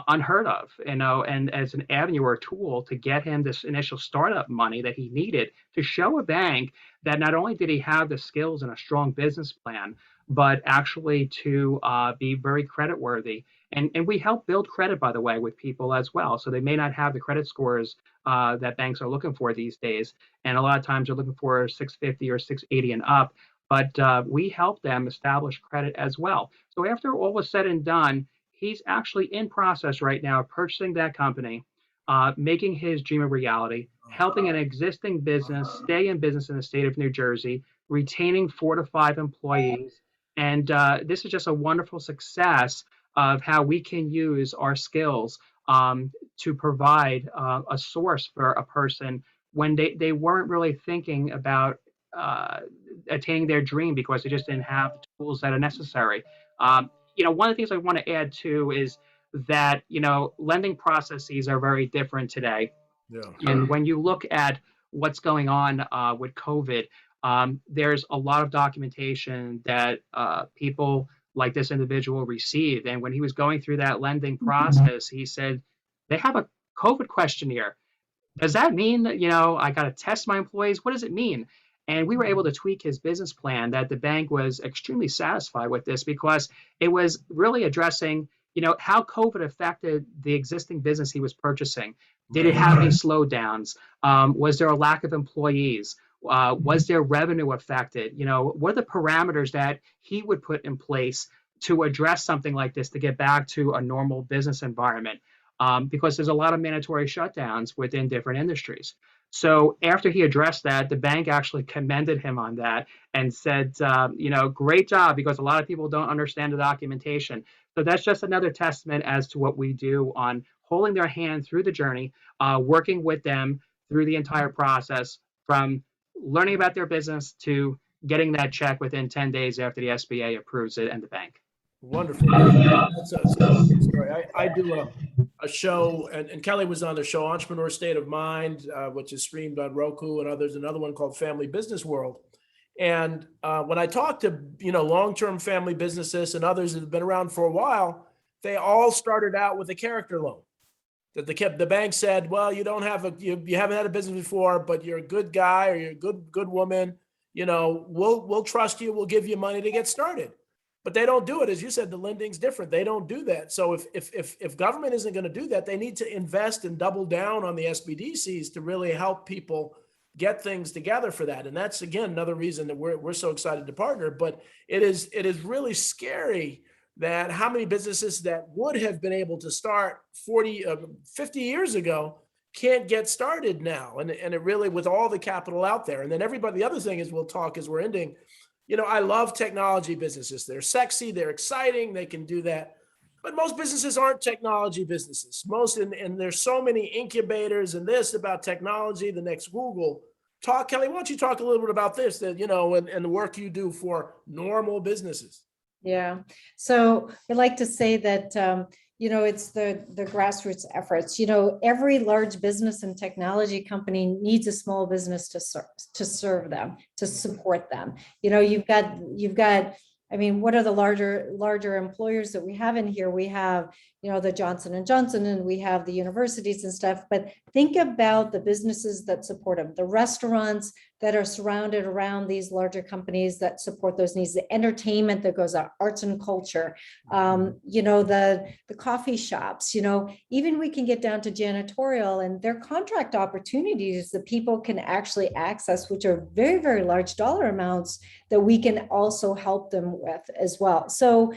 Speaker 4: unheard of, and as an avenue or a tool to get him this initial startup money that he needed to show a bank that not only did he have the skills and a strong business plan, but actually to be very credit worthy. And we help build credit, by the way, with people as well. So they may not have the credit scores that banks are looking for these days. And a lot of times they're looking for 650 or 680 and up. But we help them establish credit as well. So after all was said and done, he's actually in process right now of purchasing that company, making his dream a reality, helping an existing business stay in business in the state of New Jersey, retaining 4 to 5 employees. And this is just a wonderful success of how we can use our skills to provide a source for a person when they weren't really thinking about attaining their dream because they just didn't have the tools that are necessary. One of the things I want to add too is that, lending processes are very different today.
Speaker 1: Yeah.
Speaker 4: And when you look at what's going on with COVID, there's a lot of documentation that people like this individual received. And when he was going through that lending process, he said, they have a COVID questionnaire. Does that mean that, I got to test my employees? What does it mean? And we were able to tweak his business plan that the bank was extremely satisfied with this because it was really addressing, how COVID affected the existing business he was purchasing. Did it have any slowdowns? Was there a lack of employees? Was their revenue affected? What are the parameters that he would put in place to address something like this, to get back to a normal business environment, because there's a lot of mandatory shutdowns within different industries. So after he addressed that, the bank actually commended him on that and said, great job, because a lot of people don't understand the documentation. So that's just another testament as to what we do on holding their hand through the journey, working with them through the entire process, from learning about their business to getting that check within 10 days after the SBA approves it and the bank.
Speaker 1: Wonderful. That's a great story. I do a show, and Kelly was on the show, Entrepreneur State of Mind, which is streamed on Roku and others, another one called Family Business World. And when I talk to, long-term family businesses and others that have been around for a while, they all started out with a character loan. That the bank said, well, you don't have you haven't had a business before, but you're a good guy or you're a good woman. We'll trust you. We'll give you money to get started. But they don't do it. As you said, the lending's different. They don't do that. So if government isn't going to do that, they need to invest and double down on the SBDCs to really help people get things together for that. And that's, again, another reason that we're so excited to partner. But it is really scary that how many businesses that would have been able to start 50 years ago can't get started now. And it really, with all the capital out there. And then the other thing is, we'll talk as we're ending, I love technology businesses. They're sexy, they're exciting, they can do that. But most businesses aren't technology businesses. And there's so many incubators and this about technology, the next Google. Kelly, why don't you talk a little bit about this, and the work you do for normal businesses?
Speaker 2: Yeah. So I like to say that, it's the grassroots efforts. Every large business and technology company needs a small business to serve them, to support them. You've got, what are the larger employers that we have in here? We have, the Johnson & Johnson, and we have the universities and stuff, but think about the businesses that support them, the restaurants that are surrounded around these larger companies that support those needs, the entertainment that goes out, arts and culture, the coffee shops, even we can get down to janitorial, and their contract opportunities that people can actually access, which are very, very large dollar amounts that we can also help them with as well. So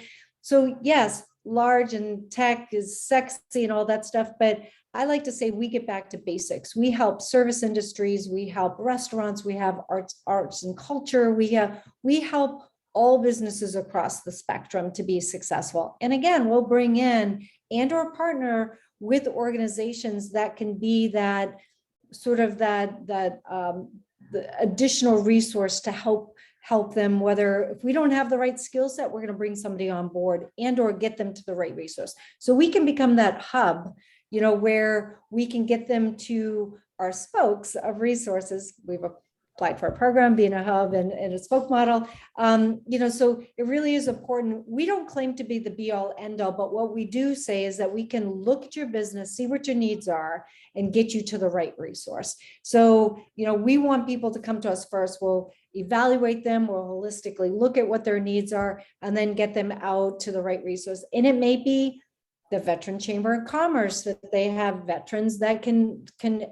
Speaker 2: yes, large and tech is sexy and all that stuff, but I like to say we get back to basics. We help service industries, we help restaurants, we have arts and culture, we help all businesses across the spectrum to be successful. And again, we'll bring in and/or partner with organizations that can be that sort of the additional resource to help them, whether if we don't have the right skill set, we're going to bring somebody on board and/or get them to the right resource. So we can become that hub, where we can get them to our spokes of resources. We've applied for a program, being a hub and a spoke model. So it really is important. We don't claim to be the be all end all, but what we do say is that we can look at your business, see what your needs are, and get you to the right resource. So, we want people to come to us first. We'll evaluate them, we'll holistically look at what their needs are, and then get them out to the right resource. And it may be the Veteran Chamber of Commerce, that they have veterans that can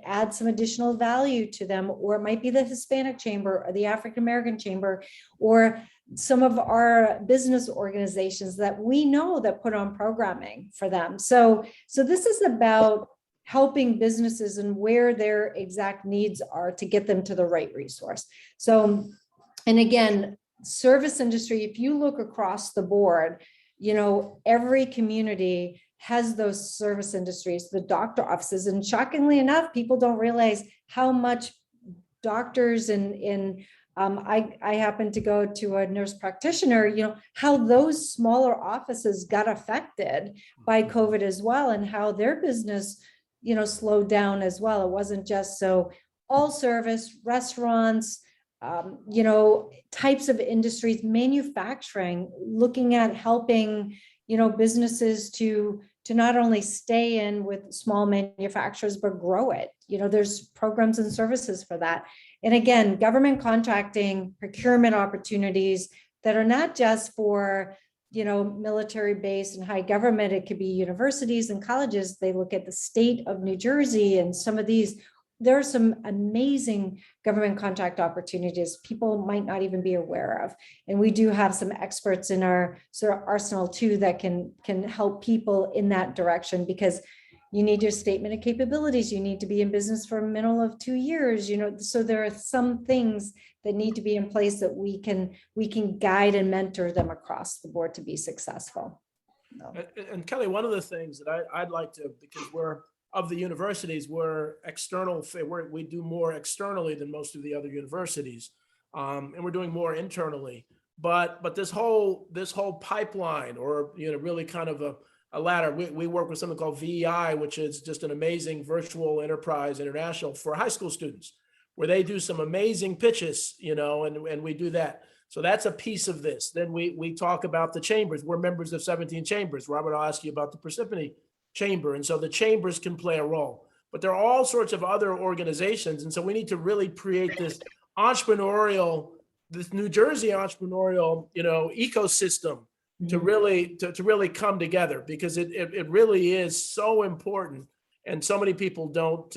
Speaker 2: add some additional value to them, or it might be the Hispanic Chamber or the African American Chamber, or some of our business organizations that we know that put on programming for them. So this is about helping businesses and where their exact needs are to get them to the right resource. So, and again, service industry, if you look across the board, every community has those service industries, the doctor offices, and shockingly enough, people don't realize how much doctors and I happen to go to a nurse practitioner, how those smaller offices got affected by COVID as well, and how their business, slowed down as well. It wasn't just so all service, restaurants, types of industries, manufacturing, looking at helping, businesses to not only stay in with small manufacturers, but grow it. There's programs and services for that. And again, government contracting, procurement opportunities that are not just for, military base and high government. It could be universities and colleges. They look at the state of New Jersey and some of these there are some amazing government contract opportunities people might not even be aware of. And we do have some experts in our sort of arsenal too that can help people in that direction, because you need your statement of capabilities. You need to be in business for a minimum of 2 years, so there are some things that need to be in place that we can guide and mentor them across the board to be successful.
Speaker 1: And Kelly, one of the things that I'd like to, because we're of the universities, we're external, we do more externally than most of the other universities, and we're doing more internally. But this whole pipeline, or really kind of a ladder. We work with something called VEI, which is just an amazing virtual enterprise international for high school students, where they do some amazing pitches, and we do that. So that's a piece of this. Then we talk about the chambers. We're members of 17 chambers. Robert, I'll ask you about the Parsippany Chamber. And so the chambers can play a role, but there are all sorts of other organizations. And so we need to really create this New Jersey entrepreneurial, ecosystem to really come together, because it really is so important, and so many people don't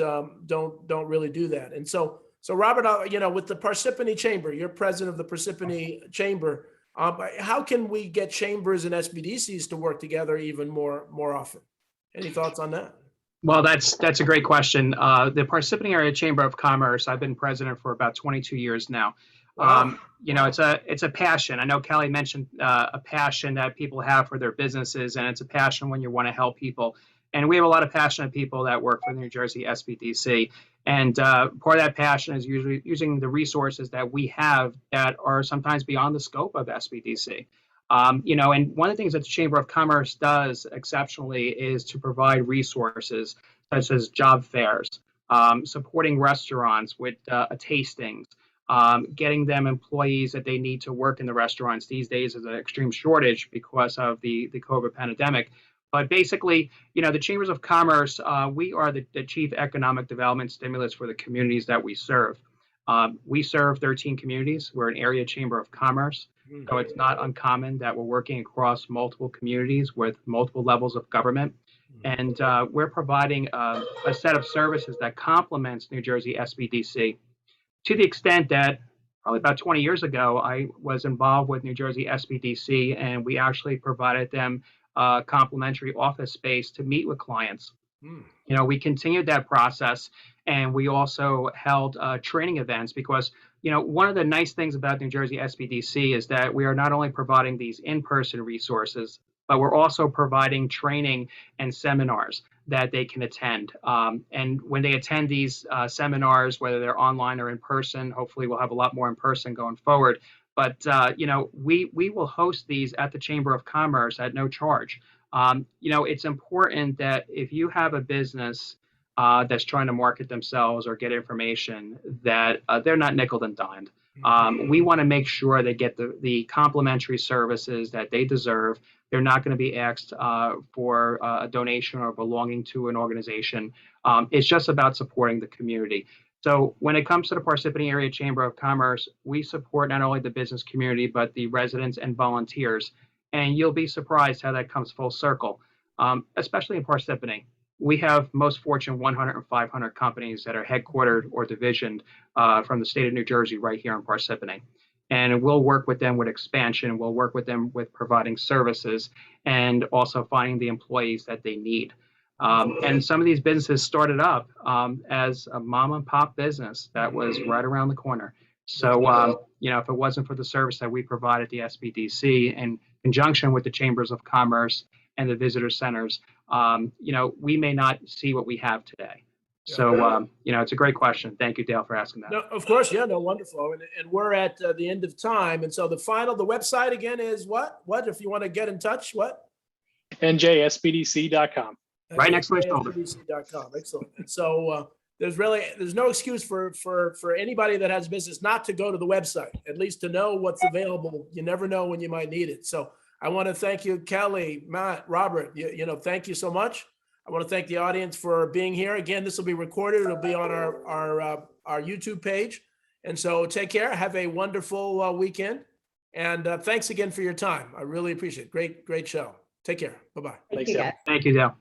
Speaker 1: really do that. And so Robert, with the Parsippany Chamber, you're president of the Parsippany Chamber. How can we get chambers and SBDCs to work together even more often? Any thoughts on that?
Speaker 4: Well, that's a great question. The Parsippany Area Chamber of Commerce, I've been president for about 22 years now.
Speaker 1: Wow.
Speaker 4: It's a passion. I know Kelly mentioned a passion that people have for their businesses, and it's a passion when you want to help people. And we have a lot of passionate people that work for the New Jersey SBDC. And part of that passion is usually using the resources that we have that are sometimes beyond the scope of SBDC. And one of the things that the Chamber of Commerce does exceptionally is to provide resources such as job fairs, supporting restaurants with tastings, getting them employees that they need to work in the restaurants. These days is an extreme shortage because of the COVID pandemic. But basically, the Chambers of Commerce, we are the chief economic development stimulus for the communities that we serve. We serve 13 communities. We're an area chamber of commerce. So it's not uncommon that we're working across multiple communities with multiple levels of government. And we're providing a set of services that complements New Jersey SBDC, to the extent that probably about 20 years ago, I was involved with New Jersey SBDC, and we actually provided them complimentary office space to meet with clients. We continued that process, and we also held training events, because one of the nice things about New Jersey SBDC is that we are not only providing these in-person resources, but we're also providing training and seminars that they can attend. And when they attend these seminars, whether they're online or in person, hopefully we'll have a lot more in person going forward. But we will host these at the Chamber of Commerce at no charge. It's important that if you have a business that's trying to market themselves or get information, that they're not nickel and dimed. We want to make sure they get the complimentary services that they deserve. They're not going to be asked for a donation or belonging to an organization. It's just about supporting the community. So when it comes to the Parsippany Area Chamber of Commerce, we support not only the business community, but the residents and volunteers. And you'll be surprised how that comes full circle, especially in Parsippany. We have most Fortune 100 and 500 companies that are headquartered or divisioned from the state of New Jersey right here in Parsippany. And we'll work with them with expansion. We'll work with them with providing services and also finding the employees that they need. And some of these businesses started up as a mom and pop business that was right around the corner. So, if it wasn't for the service that we provide at the SBDC in conjunction with the Chambers of Commerce and the visitor centers, we may not see what we have today. So, it's a great question. Thank you, Dale, for asking that.
Speaker 1: No, of course. Yeah, no, wonderful. And we're at the end of time. And so the website again is what? What, if you want to get in touch, what?
Speaker 3: NJSBDC.com.
Speaker 4: Right next to my shoulder.
Speaker 1: NJSBDC.com. Excellent. And so there's no excuse for anybody that has business not to go to the website, at least to know what's available. You never know when you might need it. So I want to thank you, Kelly, Matt, Robert, thank you so much. I want to thank the audience for being here. Again, this will be recorded. It'll be on our YouTube page. And so take care. Have a wonderful weekend. And thanks again for your time. I really appreciate it. Great show. Take care. Bye-bye.
Speaker 3: Thanks, Dale.
Speaker 4: Thank you, Dale.